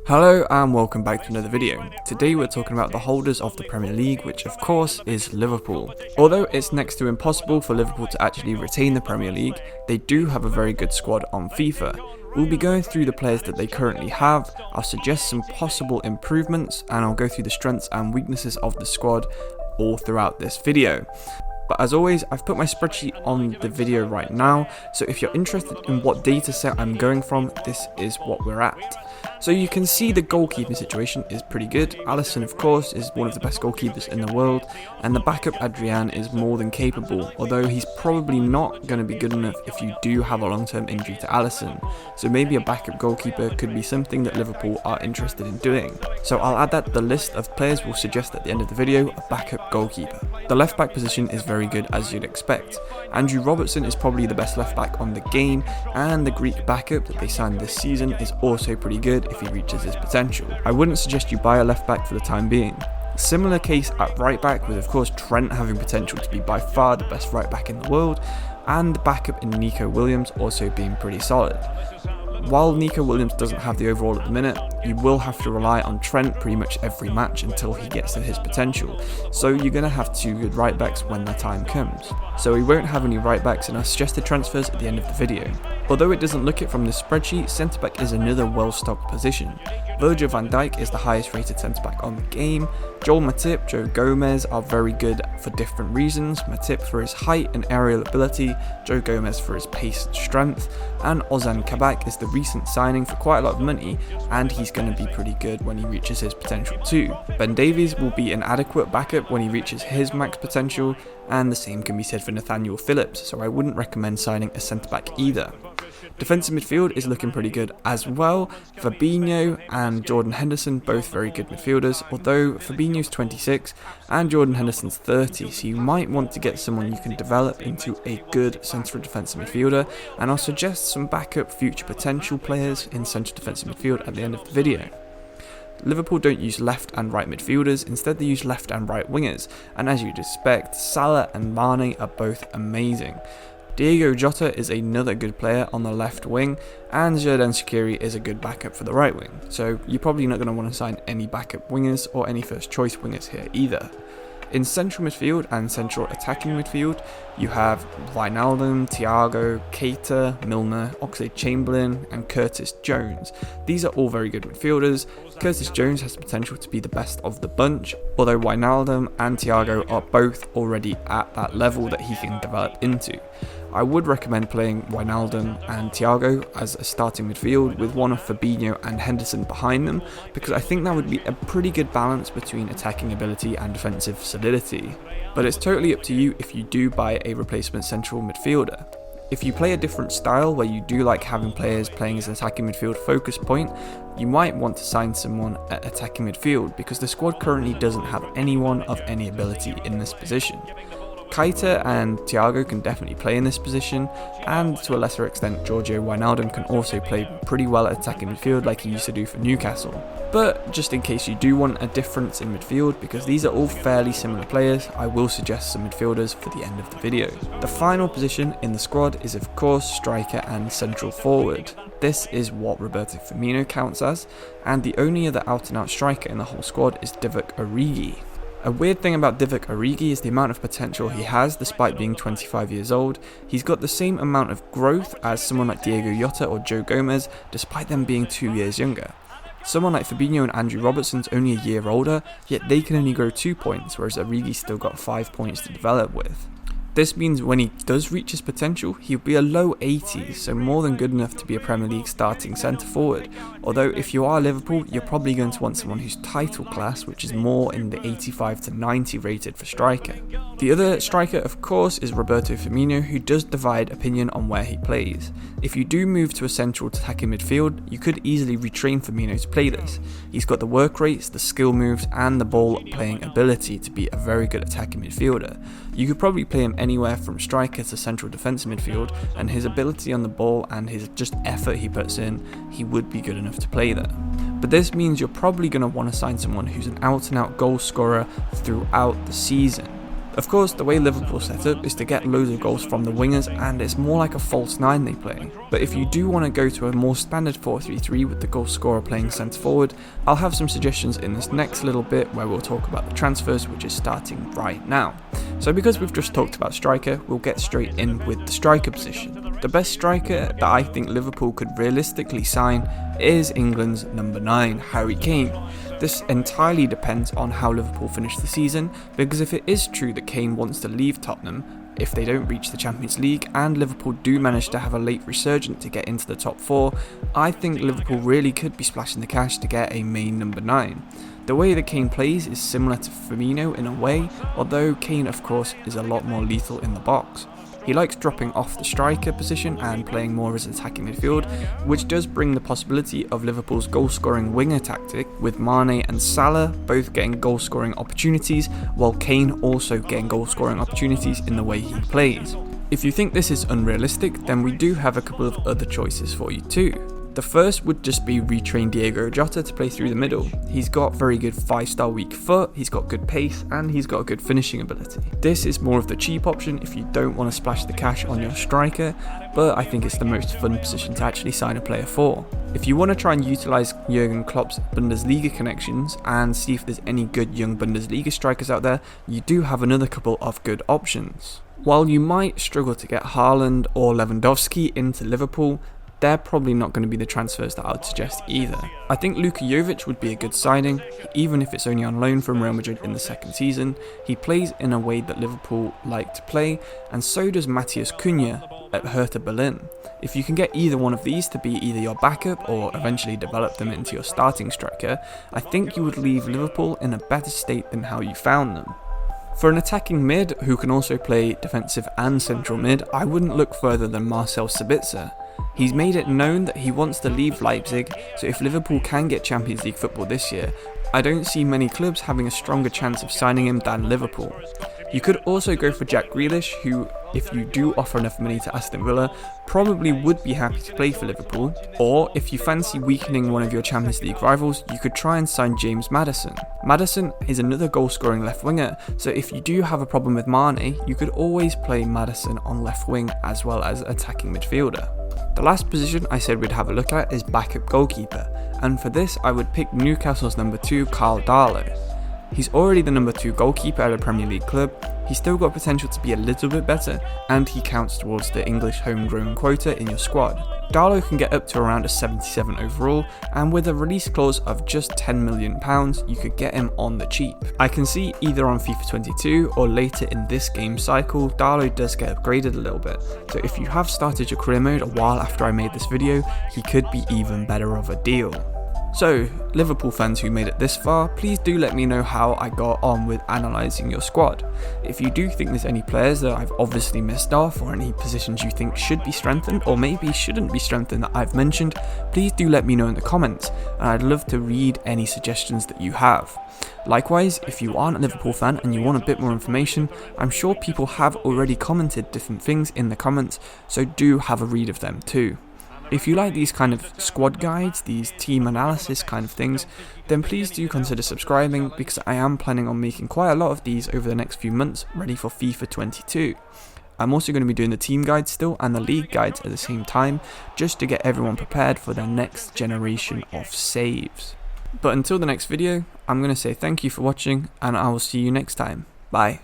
Hello and welcome back to another video. Today we're talking about the holders of the Premier League, which of course is Liverpool. Although it's next to impossible for Liverpool to actually retain the Premier League, they do have a very good squad on FIFA. We'll be going through the players that they currently have, I'll suggest some possible improvements, and I'll go through the strengths and weaknesses of the squad all throughout this video. But as always, I've put my spreadsheet on the video right now, so if you're interested in what data set I'm going from, this is what we're at. So you can see the goalkeeping situation is pretty good. Madison, of course, is one of the best goalkeepers in the world, and the backup Adrian is more than capable, although he's probably not going to be good enough if you do have a long-term injury to Madison. So maybe a backup goalkeeper could be something that Liverpool are interested in doing. So I'll add that to the list of players we'll suggest at the end of the video, a backup goalkeeper. The left back position is very good as you'd expect. Andrew Robertson is probably the best left back on the game, and the Greek backup that they signed this season is also pretty good if he reaches his potential. I wouldn't suggest you buy a left back for the time being. Similar case at right back, with of course Trent having potential to be by far the best right back in the world, and the backup in Nico Williams also being pretty solid. While Nico Williams doesn't have the overall at the minute, you will have to rely on Trent pretty much every match until he gets to his potential, so you're going to have two good right backs when the time comes. So we won't have any right backs in our suggested transfers at the end of the video. Although it doesn't look it from this spreadsheet, centre back is another well stocked position. Virgil Van Dijk is the highest rated centre back on the game. Joel Matip, Joe Gomez are very good for different reasons. Matip for his height and aerial ability, Joe Gomez for his pace and strength, and Ozan Kabak is the recent signing for quite a lot of money, and he's going to be pretty good when he reaches his potential too. Ben Davies will be an adequate backup when he reaches his max potential, and the same can be said for Nathaniel Phillips, so I wouldn't recommend signing a centre back either. Defensive midfield is looking pretty good as well. Fabinho and Jordan Henderson, both very good midfielders, although Fabinho's 26 and Jordan Henderson's 30, so you might want to get someone you can develop into a good central defensive midfielder, and I'll suggest some backup future potential players in central defensive midfield at the end of the video. Liverpool don't use left and right midfielders, instead they use left and right wingers, and as you'd expect, Salah and Mane are both amazing. Diego Ojata is another good player on the left wing, and Xherdan Shaqiri is a good backup for the right wing, so you're probably not going to want to sign any backup wingers or any first choice wingers here either. In central midfield and central attacking midfield, you have Wijnaldum, Thiago, Keita, Milner, Oxlade-Chamberlain and Curtis Jones. These are all very good midfielders. Curtis Jones has the potential to be the best of the bunch, although Wijnaldum and Thiago are both already at that level that he can develop into. I would recommend playing Wijnaldum and Thiago as a starting midfield with one of Fabinho and Henderson behind them, because I think that would be a pretty good balance between attacking ability and defensive solidity. But it's totally up to you if you do buy a replacement central midfielder. If you play a different style where you do like having players playing as an attacking midfield focus point, you might want to sign someone at attacking midfield, because the squad currently doesn't have anyone of any ability in this position. Keita and Thiago can definitely play in this position, and to a lesser extent Giorgio Wijnaldum can also play pretty well at attacking midfield like he used to do for Newcastle. But just in case you do want a difference in midfield, because these are all fairly similar players, I will suggest some midfielders for the end of the video. The final position in the squad is of course striker and central forward. This is what Roberto Firmino counts as, and the only other out and out striker in the whole squad is Divock Origi. A weird thing about Divock Origi is the amount of potential he has despite being 25 years old. He's got the same amount of growth as someone like Diego Ojata or Joe Gomez, despite them being 2 years younger. Someone like Fabinho and Andrew Robertson's only a year older, yet they can only grow 2 points, whereas Origi's still got 5 points to develop with. This means when he does reach his potential, he'll be a low 80s, so more than good enough to be a Premier League starting centre forward. Although if you are Liverpool, you're probably going to want someone who's title class, which is more in the 85 to 90 rated for striker. The other striker, of course, is Roberto Firmino, who does divide opinion on where he plays. If you do move to a central attacking midfield, you could easily retrain Firmino to play this. He's got the work rates, the skill moves, and the ball playing ability to be a very good attacking midfielder. You could probably play him anywhere from striker to central defensive midfield, and his ability on the ball and his just effort he puts in, he would be good enough to play there. But this means you're probably going to want to sign someone who's an out and out goal scorer throughout the season. Of course, the way Liverpool set up is to get loads of goals from the wingers, and it's more like a false 9 they play. But if you do want to go to a more standard 4-3-3 with the goal scorer playing centre forward, I'll have some suggestions in this next little bit where we'll talk about the transfers, which is starting right now. So because we've just talked about striker, we'll get straight in with the striker position. The best striker that I think Liverpool could realistically sign is England's number 9, Harry Kane. This entirely depends on how Liverpool finish the season, because if it is true that Kane wants to leave Tottenham if they don't reach the Champions League and Liverpool do manage to have a late resurgence to get into the top 4, I think Liverpool really could be splashing the cash to get a main number 9. The way that Kane plays is similar to Firmino in a way, although Kane of course is a lot more lethal in the box. He likes dropping off the striker position and playing more as attacking midfield, which does bring the possibility of Liverpool's goal-scoring winger tactic, with Mane and Salah both getting goal-scoring opportunities, while Kane also getting goal-scoring opportunities in the way he plays. If you think this is unrealistic, then we do have a couple of other choices for you too. The first would just be retrain Diego Ojata to play through the middle. He's got very good 5-star weak foot, he's got good pace, and he's got a good finishing ability. This is more of the cheap option if you don't want to splash the cash on your striker, but I think it's the most fun position to actually sign a player for. If you want to try and utilise Jurgen Klopp's Bundesliga connections and see if there's any good young Bundesliga strikers out there, you do have another couple of good options. While you might struggle to get Haaland or Lewandowski into Liverpool, they're probably not going to be the transfers that I would suggest either. I think Luka Jovic would be a good signing, even if it's only on loan from Real Madrid in the second season. He plays in a way that Liverpool like to play, and so does Matthias Cunha at Hertha Berlin. If you can get either one of these to be either your backup or eventually develop them into your starting striker, I think you would leave Liverpool in a better state than how you found them. For an attacking mid who can also play defensive and central mid, I wouldn't look further than Marcel Sabitzer. He's made it known that he wants to leave Leipzig, so if Liverpool can get Champions League football this year, I don't see many clubs having a stronger chance of signing him than Liverpool. You could also go for Jack Grealish, who, if you do offer enough money to Aston Villa, probably would be happy to play for Liverpool. Or, if you fancy weakening one of your Champions League rivals, you could try and sign James Madison. Madison is another goal-scoring left winger, so if you do have a problem with Mane, you could always play Madison on left wing as well as attacking midfielder. The last position I said we'd have a look at is backup goalkeeper, and for this I would pick Newcastle's number 2, Karl Darlow. He's already the number 2 goalkeeper at a Premier League club, he's still got potential to be a little bit better, and he counts towards the English homegrown quota in your squad. Darlow can get up to around a 77 overall, and with a release clause of just £10 million, you could get him on the cheap. I can see either on FIFA 22 or later in this game cycle, Darlow does get upgraded a little bit, so if you have started your career mode a while after I made this video, he could be even better of a deal. So, Liverpool fans who made it this far, please do let me know how I got on with analysing your squad. If you do think there's any players that I've obviously missed off, or any positions you think should be strengthened or maybe shouldn't be strengthened that I've mentioned, please do let me know in the comments, and I'd love to read any suggestions that you have. Likewise, if you aren't a Liverpool fan and you want a bit more information, I'm sure people have already commented different things in the comments, so do have a read of them too. If you like these kind of squad guides, these team analysis kind of things, then please do consider subscribing, because I am planning on making quite a lot of these over the next few months, ready for FIFA 22. I'm also going to be doing the team guides still and the league guides at the same time, just to get everyone prepared for the next generation of saves. But until the next video, I'm going to say thank you for watching, and I will see you next time. Bye.